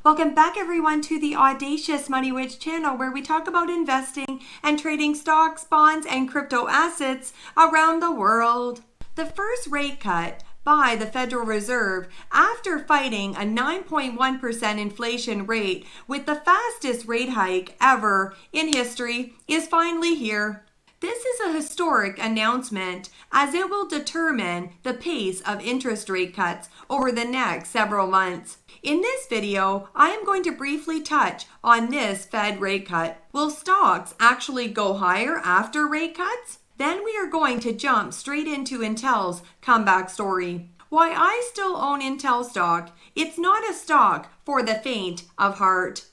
Welcome back everyone to the Audacious Money Witch channel, where we talk about investing and trading stocks, bonds, and crypto assets around the world. The first rate cut by the Federal Reserve after fighting a 9.1% inflation rate with the fastest rate hike ever in history is finally here. This is a historic announcement as it will determine the pace of interest rate cuts over the next several months. In this video, I am going to briefly touch on this Fed rate cut. Will stocks actually go higher after rate cuts? Then we are going to jump straight into Intel's comeback story. Why I still own Intel stock. It's not a stock for the faint of heart.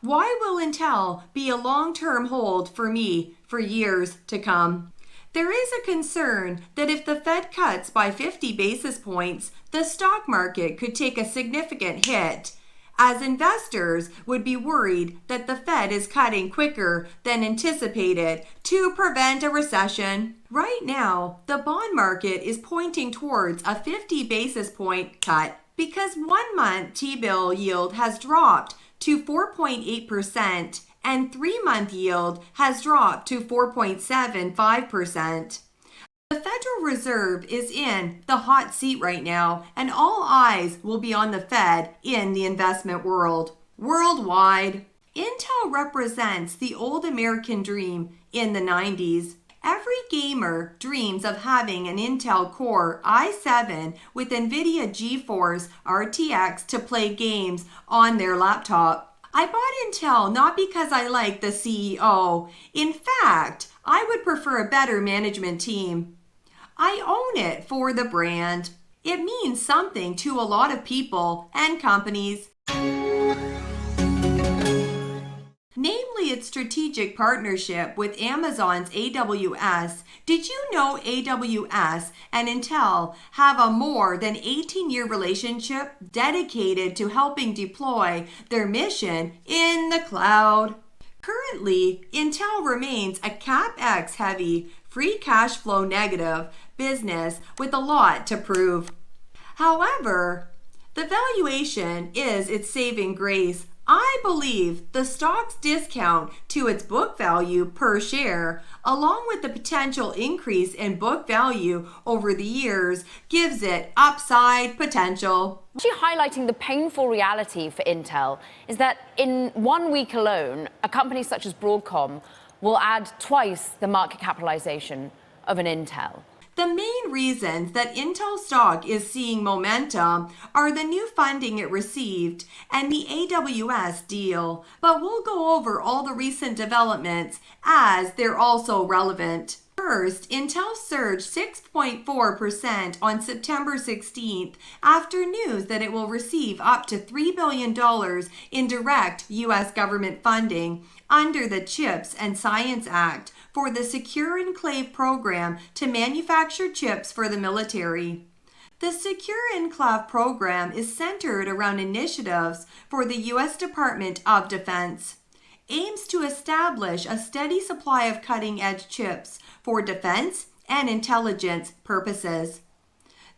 Why will Intel be a long-term hold for me for years to come? There is a concern that if the Fed cuts by 50 basis points, the stock market could take a significant hit, as investors would be worried that the Fed is cutting quicker than anticipated to prevent a recession. Right now, the bond market is pointing towards a 50 basis point cut because 1 month T-bill yield has dropped to 4.8% and 3-month yield has dropped to 4.75%. The Federal Reserve is in the hot seat right now, and all eyes will be on the Fed in the investment world. Worldwide, Intel represents the old American dream in the 90s. Every gamer dreams of having an Intel Core i7 with NVIDIA GeForce RTX to play games on their laptop. I bought Intel not because I like the CEO. In fact, I would prefer a better management team. I own it for the brand. It means something to a lot of people and companies. Namely its strategic partnership with Amazon's AWS. Did you know AWS and Intel have a more than 18-year relationship dedicated to helping deploy their mission in the cloud? Currently, Intel remains a CapEx heavy, free cash flow negative business with a lot to prove. However, the valuation is its saving grace. I believe the stock's discount to its book value per share, along with the potential increase in book value over the years, gives it upside potential. Actually highlighting the painful reality for Intel is that in 1 week alone, a company such as Broadcom will add twice the market capitalization of an Intel. The main reasons that Intel stock is seeing momentum are the new funding it received and the AWS deal, but we'll go over all the recent developments as they're also relevant. First, Intel surged 6.4% on September 16th after news that it will receive up to $3 billion in direct U.S. government funding under the CHIPS and Science Act for the Secure Enclave program to manufacture chips for the military. The Secure Enclave program is centered around initiatives for the U.S. Department of Defense. Aims to establish a steady supply of cutting-edge chips for defense and intelligence purposes.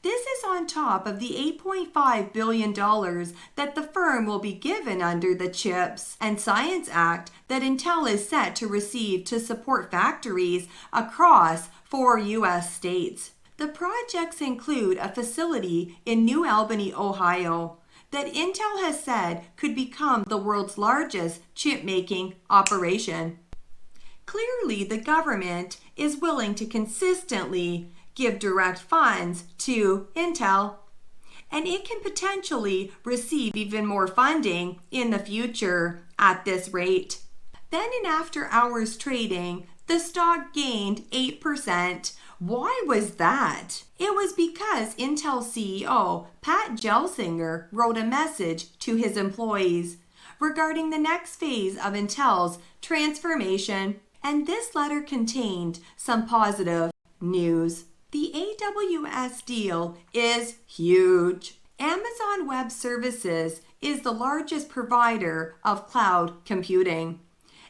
This is on top of the $8.5 billion that the firm will be given under the CHIPS and Science Act that Intel is set to receive to support factories across 4 U.S. states. The projects include a facility in New Albany, Ohio, that Intel has said could become the world's largest chip-making operation. Clearly, the government is willing to consistently give direct funds to Intel, and it can potentially receive even more funding in the future at this rate. Then in after-hours trading, the stock gained 8%. Why was that? It was because Intel CEO Pat Gelsinger wrote a message to his employees regarding the next phase of Intel's transformation, and this letter contained some positive news. The AWS deal is huge. Amazon Web Services is the largest provider of cloud computing,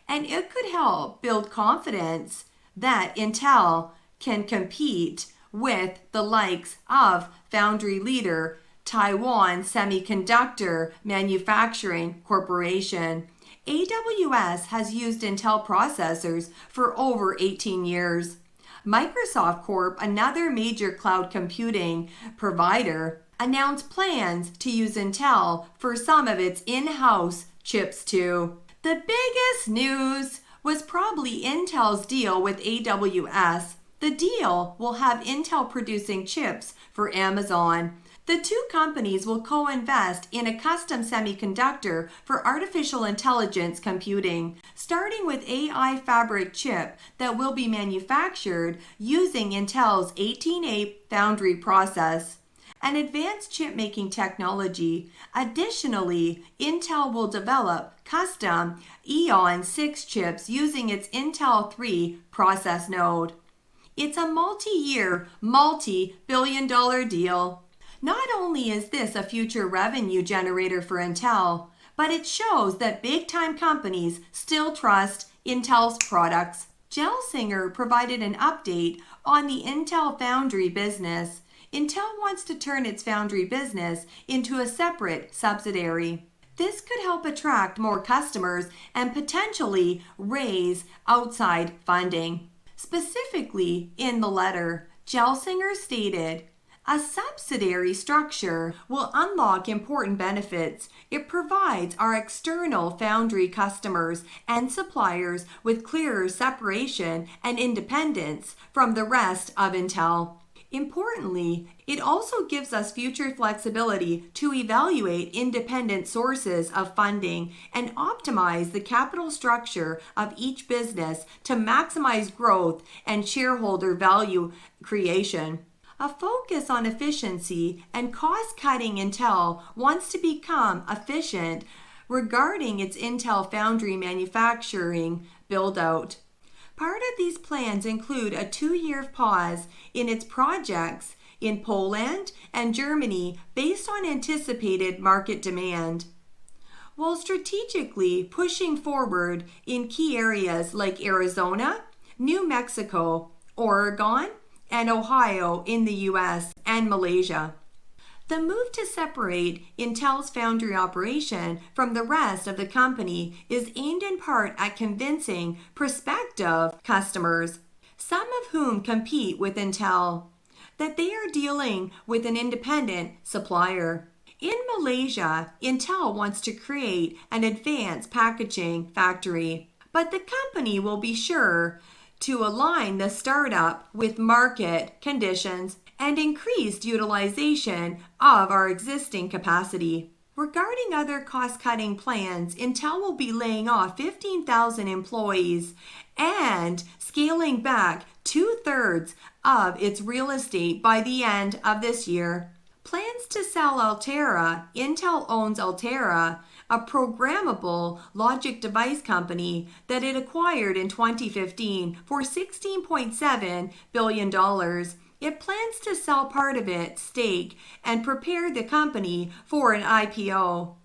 and it could help build confidence that Intel can compete with the likes of foundry leader Taiwan Semiconductor Manufacturing Corporation. AWS has used Intel processors for over 18 years. Microsoft Corp, another major cloud computing provider, announced plans to use Intel for some of its in-house chips too. The biggest news was probably Intel's deal with AWS. The deal will have Intel producing chips for Amazon. The two companies will co-invest in a custom semiconductor for artificial intelligence computing, starting with AI fabric chip that will be manufactured using Intel's 18A foundry process, an advanced chip-making technology. Additionally, Intel will develop custom Xeon 6 chips using its Intel 3 process node. It's a multi-year, multi-billion-dollar deal. Not only is this a future revenue generator for Intel, but it shows that big-time companies still trust Intel's products. Gelsinger provided an update on the Intel Foundry business. Intel wants to turn its foundry business into a separate subsidiary. This could help attract more customers and potentially raise outside funding. Specifically, in the letter, Gelsinger stated, "A subsidiary structure will unlock important benefits. It provides our external foundry customers and suppliers with clearer separation and independence from the rest of Intel. Importantly, it also gives us future flexibility to evaluate independent sources of funding and optimize the capital structure of each business to maximize growth and shareholder value creation." A focus on efficiency and cost-cutting. Intel wants to become efficient regarding its Intel Foundry manufacturing build-out. Part of these plans include a 2-year pause in its projects in Poland and Germany based on anticipated market demand, while strategically pushing forward in key areas like Arizona, New Mexico, Oregon, and Ohio in the US and Malaysia. The move to separate Intel's foundry operation from the rest of the company is aimed in part at convincing prospective customers, some of whom compete with Intel, that they are dealing with an independent supplier. In Malaysia, Intel wants to create an advanced packaging factory, but the company will be sure to align the startup with market conditions and increased utilization of our existing capacity. Regarding other cost-cutting plans, Intel will be laying off 15,000 employees and scaling back 2/3 of its real estate by the end of this year. Plans to sell Altera. Intel owns Altera, a programmable logic device company that it acquired in 2015 for $16.7 billion. It plans to sell part of its stake and prepare the company for an IPO.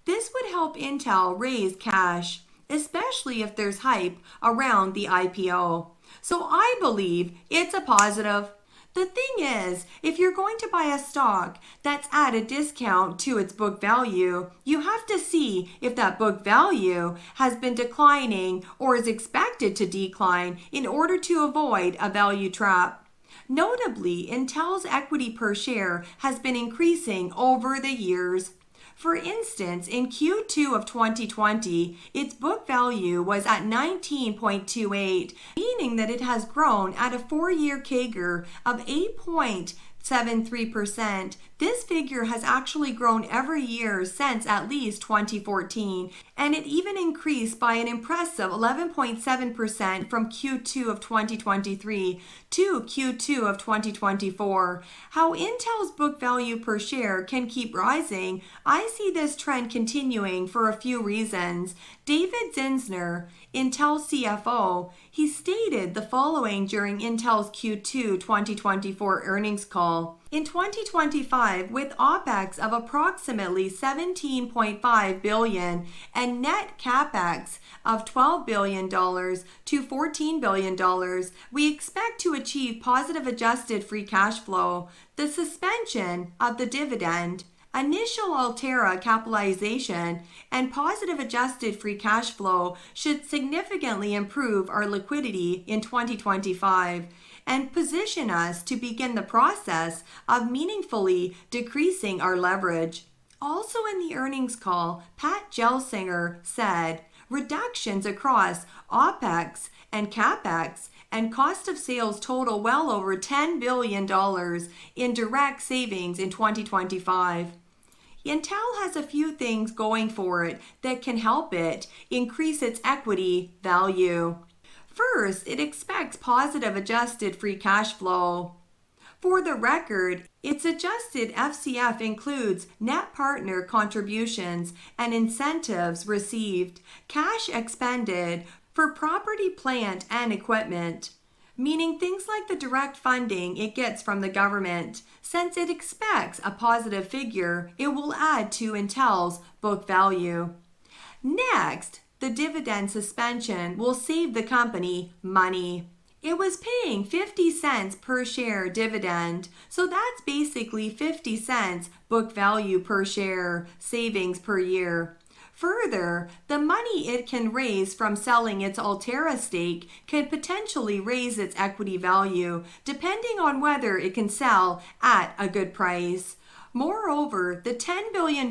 This would help Intel raise cash, especially if there's hype around the IPO. So I believe it's a positive. The thing is, if you're going to buy a stock that's at a discount to its book value, you have to see if that book value has been declining or is expected to decline in order to avoid a value trap. Notably, Intel's equity per share has been increasing over the years. For instance, in Q2 of 2020, its book value was at 19.28, meaning that it has grown at a 4-year CAGR of 8.73%. This figure has actually grown every year since at least 2014, and it even increased by an impressive 11.7% from Q2 of 2023 to Q2 of 2024. How Intel's book value per share can keep rising, I see this trend continuing for a few reasons. David Zinsner, Intel CFO, he stated the following during Intel's Q2 2024 earnings call. In 2025, with OPEX of approximately $17.5 billion and net CAPEX of $12 billion to $14 billion, we expect to achieve positive adjusted free cash flow. The suspension of the dividend, initial Altera capitalization, and positive adjusted free cash flow should significantly improve our liquidity in 2025 and position us to begin the process of meaningfully decreasing our leverage. Also in the earnings call, Pat Gelsinger said reductions across OPEX and CAPEX and cost of sales total well over $10 billion in direct savings in 2025. Intel has a few things going for it that can help it increase its equity value. First, it expects positive adjusted free cash flow. For the record, its adjusted FCF includes net partner contributions and incentives received, cash expended for property, plant, and equipment, meaning things like the direct funding it gets from the government. Since it expects a positive figure, it will add to Intel's book value. Next, the dividend suspension will save the company money. It was paying 50 cents per share dividend, so that's basically 50 cents book value per share savings per year. Further, the money it can raise from selling its Altera stake can potentially raise its equity value, depending on whether it can sell at a good price. Moreover, the $10 billion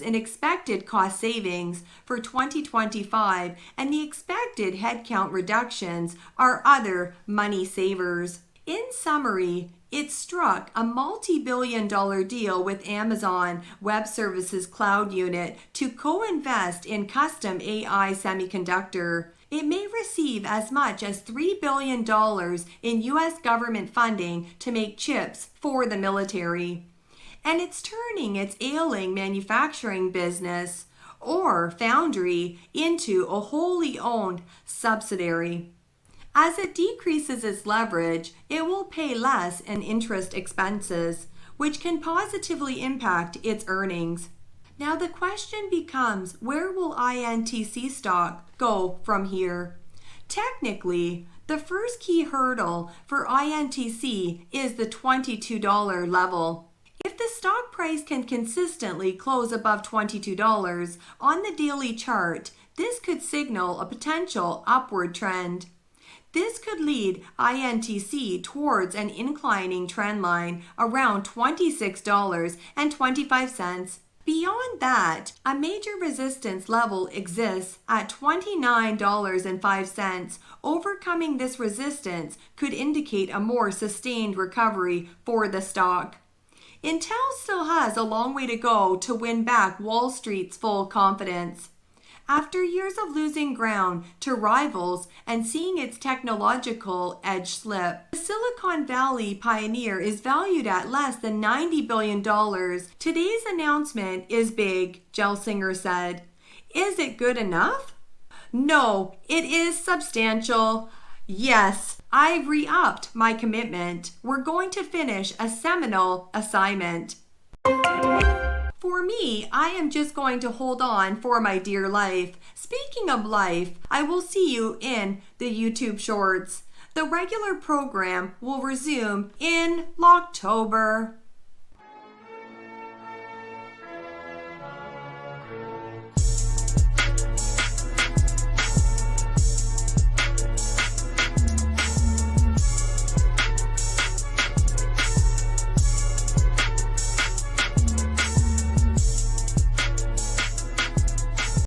in expected cost savings for 2025 and the expected headcount reductions are other money savers. In summary, it struck a multi-billion-dollar deal with Amazon Web Services Cloud Unit to co-invest in custom AI semiconductor. It may receive as much as $3 billion in U.S. government funding to make chips for the military. And it's turning its ailing manufacturing business, or foundry, into a wholly owned subsidiary. As it decreases its leverage, it will pay less in interest expenses, which can positively impact its earnings. Now the question becomes, where will INTC stock go from here? Technically, the first key hurdle for INTC is the $22 level. If the stock price can consistently close above $22 on the daily chart, this could signal a potential upward trend. This could lead INTC towards an inclining trend line around $26.25. Beyond that, a major resistance level exists at $29.05. Overcoming this resistance could indicate a more sustained recovery for the stock. Intel still has a long way to go to win back Wall Street's full confidence. After years of losing ground to rivals and seeing its technological edge slip, the Silicon Valley pioneer is valued at less than $90 billion. Today's announcement is big, Gelsinger said. Is it good enough? No, it is substantial. Yes, I've re-upped my commitment. We're going to finish a seminal assignment. For me, I am just going to hold on for my dear life. Speaking of life, I will see you in the YouTube shorts. The regular program will resume in October.